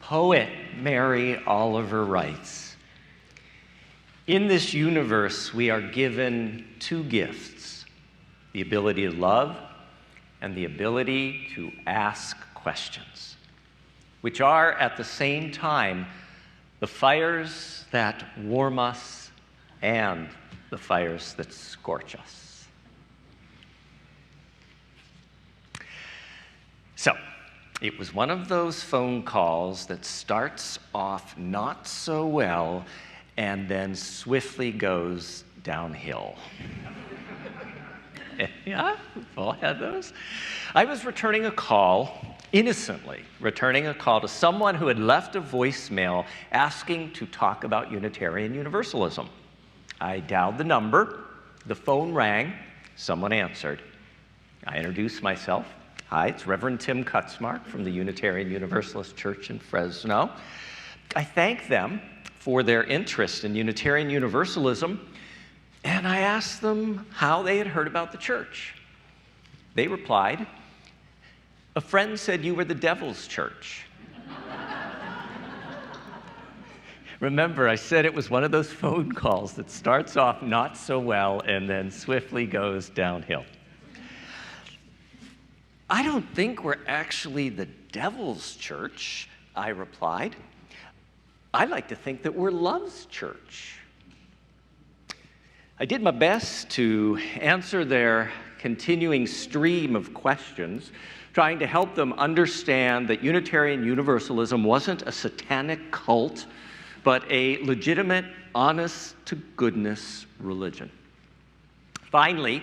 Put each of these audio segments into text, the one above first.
Poet Mary Oliver writes, "In this universe, we are given two gifts, the ability to love and the ability to ask questions, which are at the same time the fires that warm us and the fires that scorch us." So, it was one of those phone calls that starts off not so well and then swiftly goes downhill. Yeah, we've all had those. I was returning a call, innocently returning a call to someone who had left a voicemail asking to talk about Unitarian Universalism. I dialed the number, the phone rang, someone answered. I introduced myself. Hi, it's Reverend Tim Kutzmark from the Unitarian Universalist Church in Fresno. I thanked them for their interest in Unitarian Universalism, and I asked them how they had heard about the church. They replied, "A friend said you were the devil's church." Remember, I said it was one of those phone calls that starts off not so well and then swiftly goes downhill. "I don't think we're actually the devil's church," I replied. "I like to think that we're love's church." I did my best to answer their continuing stream of questions, trying to help them understand that Unitarian Universalism wasn't a satanic cult, but a legitimate, honest-to-goodness religion. Finally,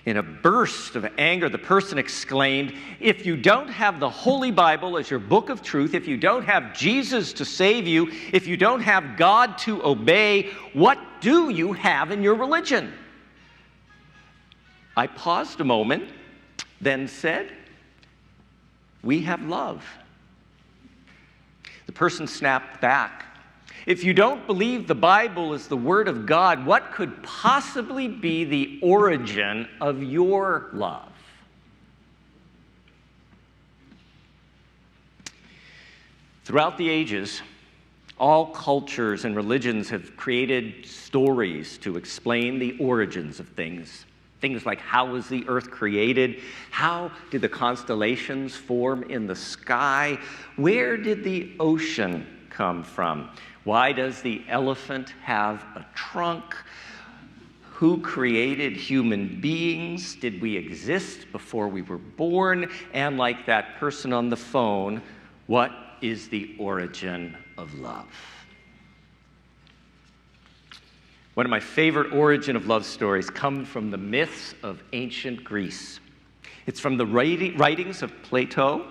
in a burst of anger, the person exclaimed, "If you don't have the Holy Bible as your book of truth, if you don't have Jesus to save you, if you don't have God to obey, what do you have in your religion?" I paused a moment, then said, "We have love." The person snapped back, "If you don't believe the Bible is the Word of God, what could possibly be the origin of your love?" Throughout the ages, all cultures and religions have created stories to explain the origins of things. Things like, how was the earth created? How did the constellations form in the sky? Where did the ocean come from? Why does the elephant have a trunk? Who created human beings? Did we exist before we were born? And like that person on the phone, what is the origin of love? One of my favorite origin of love stories come from the myths of ancient Greece. It's from the writings of Plato,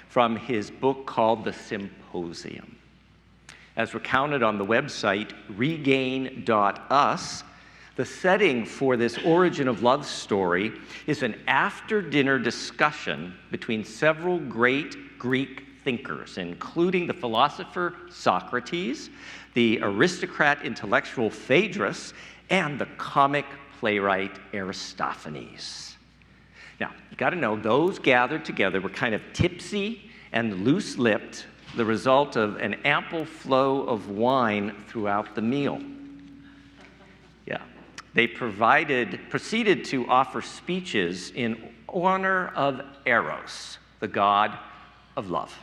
from his book called the Symposium. As recounted on the website regain.us, the setting for this origin of love story is an after-dinner discussion between several great Greek thinkers, including the philosopher Socrates, the aristocrat intellectual Phaedrus, and the comic playwright Aristophanes. Now, you got to know, those gathered together were kind of tipsy and loose-lipped, the result of an ample flow of wine throughout the meal. Yeah. They proceeded to offer speeches in honor of Eros, the god of love.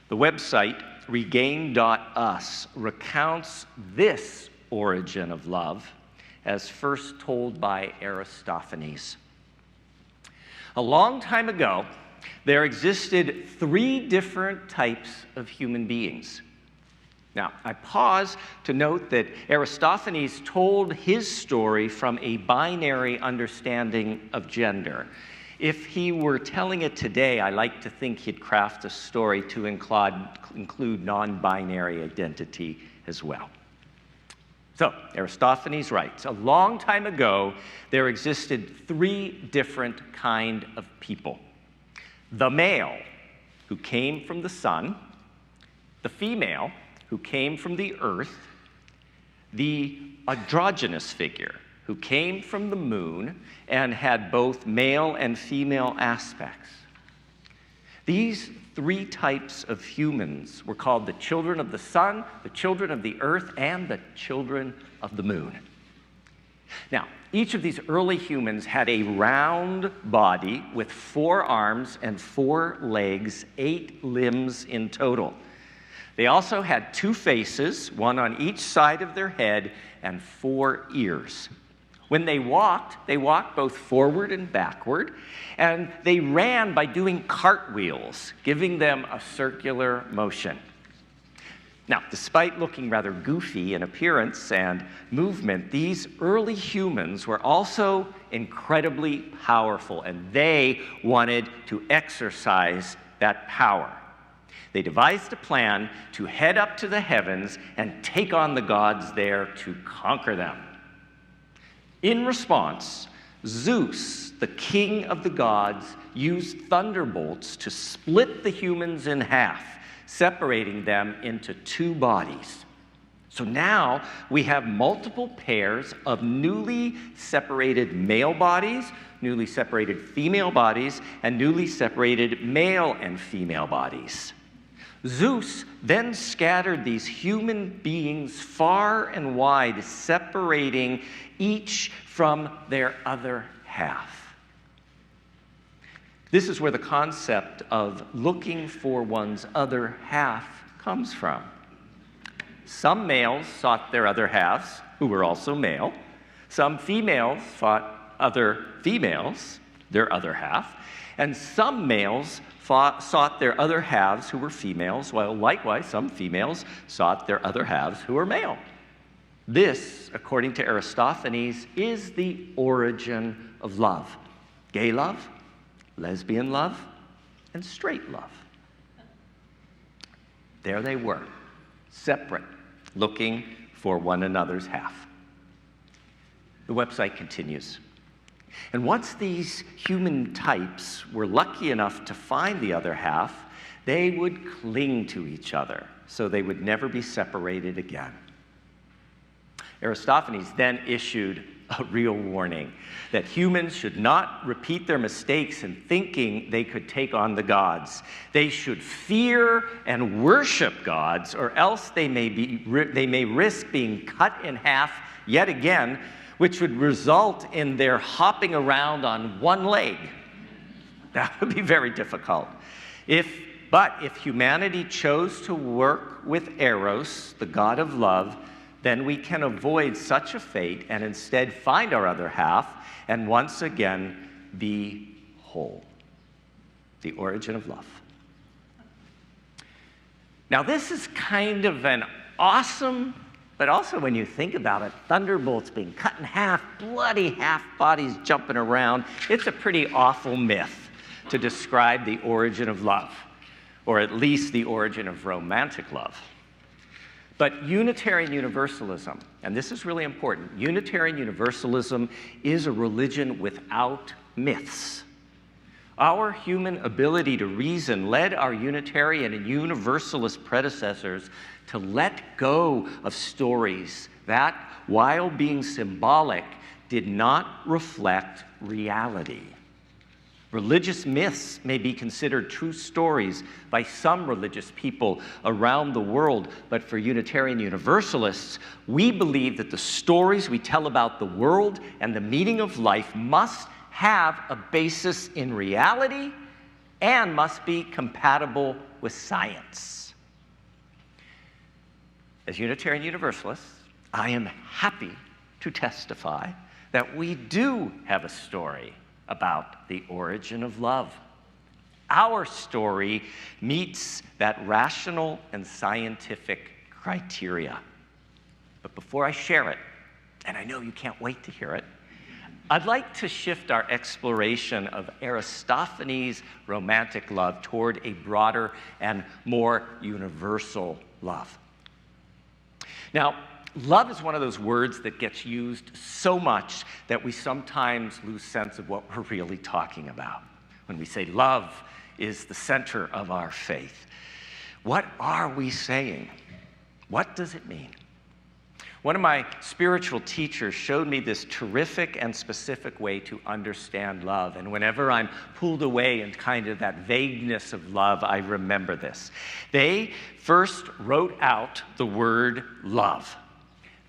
The website regain.us recounts this origin of love as first told by Aristophanes. A long time ago, there existed 3 different types of human beings. Now, I pause to note that Aristophanes told his story from a binary understanding of gender. If he were telling it today, I like to think he'd craft a story to include non-binary identity as well. So, Aristophanes writes, a long time ago, there existed 3 different kind of people. The male, who came from the sun, the female, who came from the earth, the androgynous figure, who came from the moon and had both male and female aspects. These three types of humans were called the children of the sun, the children of the earth, and the children of the moon. Now, each of these early humans had a round body with 4 arms and 4 legs, 8 limbs in total. They also had 2 faces, one on each side of their head, and 4 ears. When they walked both forward and backward, and they ran by doing cartwheels, giving them a circular motion. Now, despite looking rather goofy in appearance and movement, these early humans were also incredibly powerful, and they wanted to exercise that power. They devised a plan to head up to the heavens and take on the gods there to conquer them. In response, Zeus, the king of the gods, used thunderbolts to split the humans in half, separating them into 2 bodies. So now we have multiple pairs of newly separated male bodies, newly separated female bodies, and newly separated male and female bodies. Zeus then scattered these human beings far and wide, separating each from their other half. This is where the concept of looking for one's other half comes from. Some males sought their other halves, who were also male. Some females sought other females, their other half. And some males sought their other halves, who were females, while likewise some females sought their other halves, who were male. This, according to Aristophanes, is the origin of love. Gay love, lesbian love, and straight love. There they were, separate, looking for one another's half. The website continues. And once these human types were lucky enough to find the other half, they would cling to each other so they would never be separated again. Aristophanes then issued a real warning that humans should not repeat their mistakes in thinking they could take on the gods. They should fear and worship gods, or else they may risk being cut in half yet again, which would result in their hopping around on one leg. That would be very difficult. But if humanity chose to work with Eros, the god of love, then we can avoid such a fate and instead find our other half and once again be whole. The origin of love. Now, this is kind of an awesome, but also when you think about it, thunderbolts being cut in half, bloody half bodies jumping around. It's a pretty awful myth to describe the origin of love, or at least the origin of romantic love. But Unitarian Universalism, and this is really important, Unitarian Universalism is a religion without myths. Our human ability to reason led our Unitarian and Universalist predecessors to let go of stories that, while being symbolic, did not reflect reality. Religious myths may be considered true stories by some religious people around the world, but for Unitarian Universalists, we believe that the stories we tell about the world and the meaning of life must have a basis in reality and must be compatible with science. As Unitarian Universalists, I am happy to testify that we do have a story about the origin of love. Our story meets that rational and scientific criteria. But before I share it, and I know you can't wait to hear it, I'd like to shift our exploration of Aristophanes' romantic love toward a broader and more universal love. Now, love is one of those words that gets used so much that we sometimes lose sense of what we're really talking about. When we say love is the center of our faith, what are we saying? What does it mean? One of my spiritual teachers showed me this terrific and specific way to understand love. And whenever I'm pulled away in kind of that vagueness of love, I remember this. They first wrote out the word love.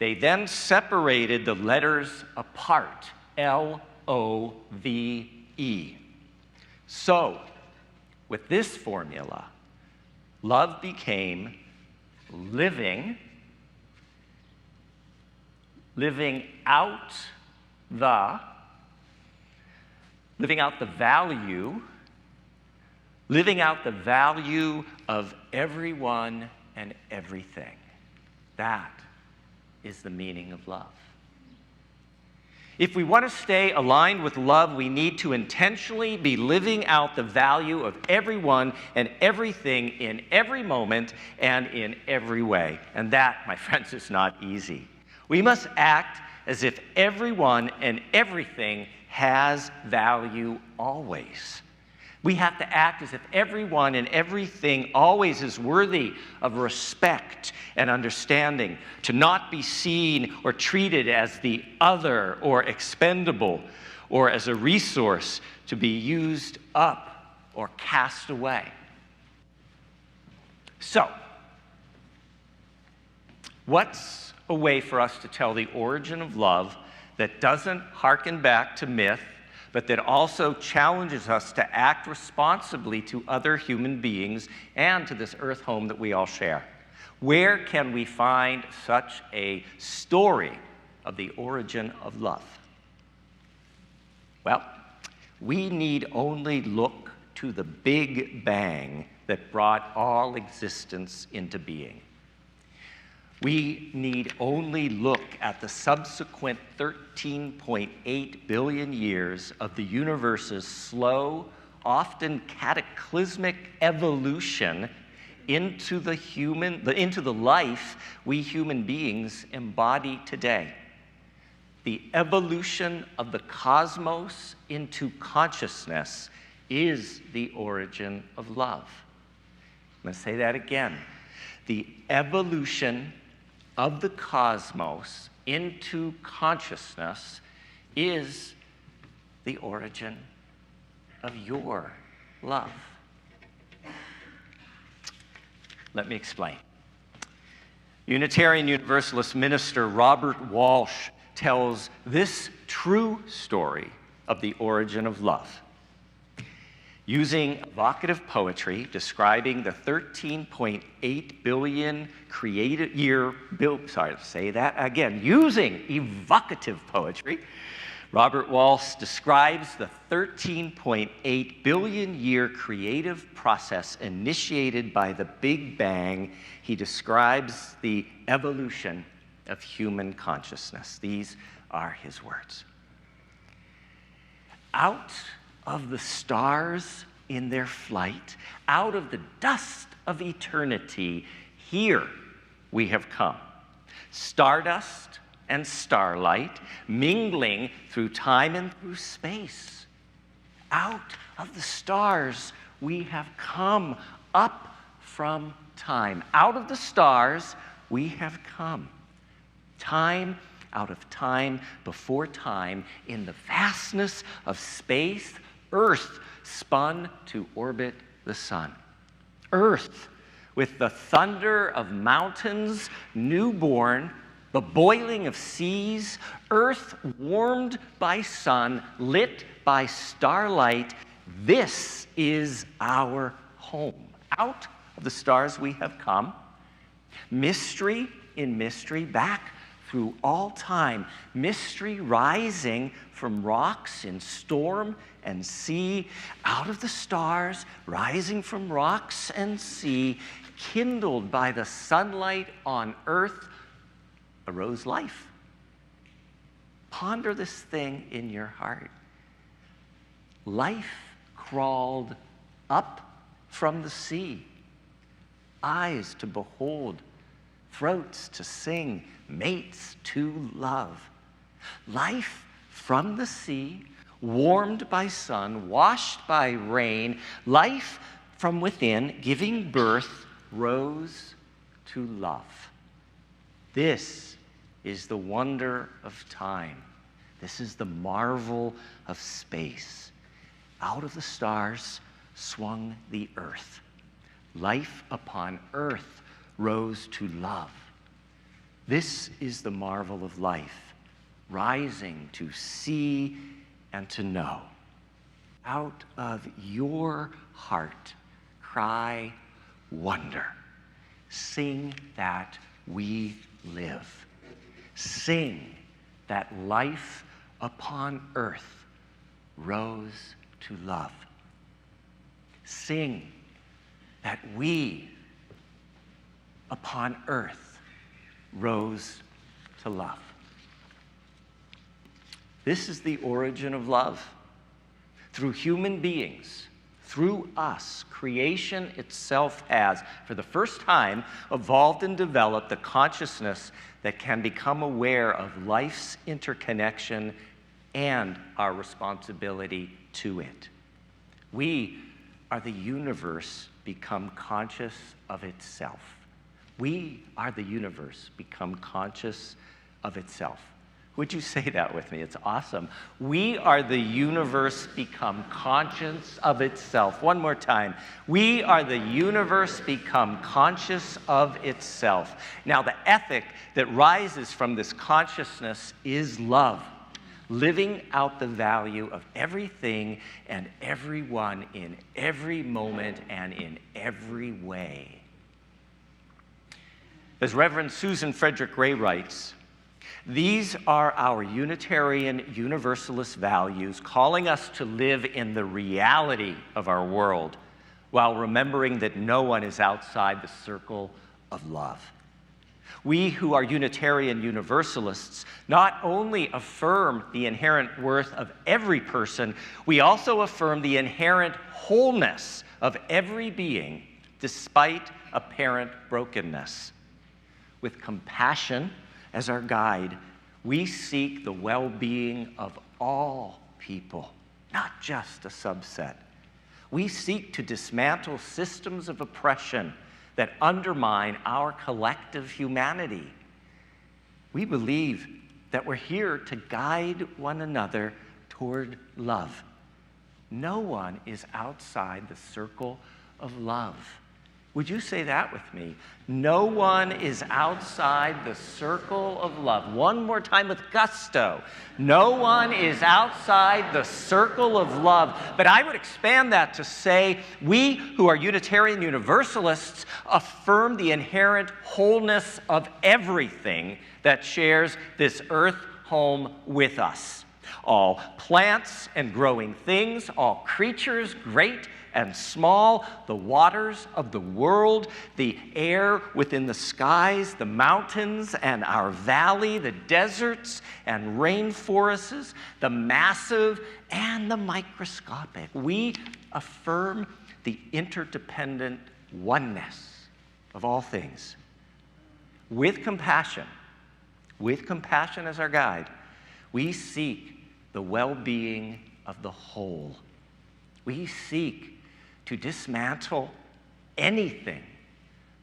They then separated the letters apart, L-O-V-E. So, with this formula, love became living out the value of everyone and everything. That is the meaning of love. If we want to stay aligned with love, we need to intentionally be living out the value of everyone and everything in every moment and in every way. And that, my friends, is not easy. We must act as if everyone and everything has value always. We have to act as if everyone and everything always is worthy of respect and understanding, to not be seen or treated as the other or expendable or as a resource to be used up or cast away. So, what's a way for us to tell the origin of love that doesn't hearken back to myth, but that also challenges us to act responsibly to other human beings and to this earth home that we all share? Where can we find such a story of the origin of love? Well, we need only look to the Big Bang that brought all existence into being. We need only look at the subsequent 13.8 billion years of the universe's slow, often cataclysmic evolution into the life we human beings embody today. The evolution of the cosmos into consciousness is the origin of love. I'm going to say that again. The evolution of the cosmos into consciousness is the origin of your love. Let me explain. Unitarian Universalist minister Robert Walsh tells this true story of the origin of love, using evocative poetry describing the 13.8 billion using evocative poetry, Robert Walsh describes the 13.8 billion year creative process initiated by the Big Bang. He describes the evolution of human consciousness. These are his words. Out of the stars in their flight, out of the dust of eternity, here we have come. Stardust and starlight, mingling through time and through space. Out of the stars we have come, up from time. Out of the stars we have come. Time out of time, before time, in the vastness of space, Earth spun to orbit the sun. Earth, with the thunder of mountains newborn, the boiling of seas, Earth warmed by sun, lit by starlight, this is our home. Out of the stars we have come, mystery in mystery, back through all time, mystery rising from rocks in storm and sea, out of the stars, rising from rocks and sea, kindled by the sunlight on earth, arose life. Ponder this thing in your heart. Life crawled up from the sea, eyes to behold, throats to sing, mates to love. Life from the sea, warmed by sun, washed by rain, life from within, giving birth, rose to love. This is the wonder of time. This is the marvel of space. Out of the stars swung the earth. Life upon earth rose to love. This is the marvel of life, rising to see and to know. Out of your heart, cry wonder. Sing that we live. Sing that life upon earth rose to love. Sing that we upon earth rose to love. This is the origin of love. Through human beings, through us, creation itself has, for the first time, evolved and developed the consciousness that can become aware of life's interconnection and our responsibility to it. We are the universe become conscious of itself. We are the universe become conscious of itself. Would you say that with me? It's awesome. We are the universe become conscious of itself. One more time. We are the universe become conscious of itself. Now, the ethic that rises from this consciousness is love. Living out the value of everything and everyone in every moment and in every way. As Reverend Susan Frederick Ray writes, these are our Unitarian Universalist values, calling us to live in the reality of our world while remembering that no one is outside the circle of love. We who are Unitarian Universalists not only affirm the inherent worth of every person, we also affirm the inherent wholeness of every being despite apparent brokenness. With compassion as our guide, we seek the well-being of all people, not just a subset. We seek to dismantle systems of oppression that undermine our collective humanity. We believe that we're here to guide one another toward love. No one is outside the circle of love. Would you say that with me? No one is outside the circle of love. One more time with gusto. No one is outside the circle of love. But I would expand that to say we who are Unitarian Universalists affirm the inherent wholeness of everything that shares this earth home with us. All plants and growing things, all creatures, great and small, the waters of the world, the air within the skies, the mountains and our valley, the deserts and rainforests, the massive and the microscopic. We affirm the interdependent oneness of all things. With compassion as our guide, we seek the well-being of the whole. We seek to dismantle anything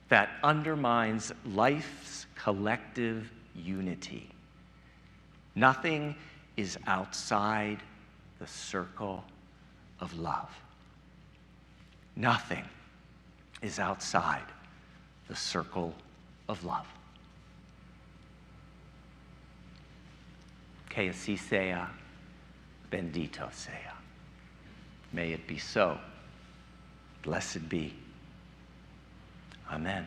that undermines life's collective unity. Nothing is outside the circle of love. Nothing is outside the circle of love. Que así sea, bendito sea. May it be so. Blessed be. Amen.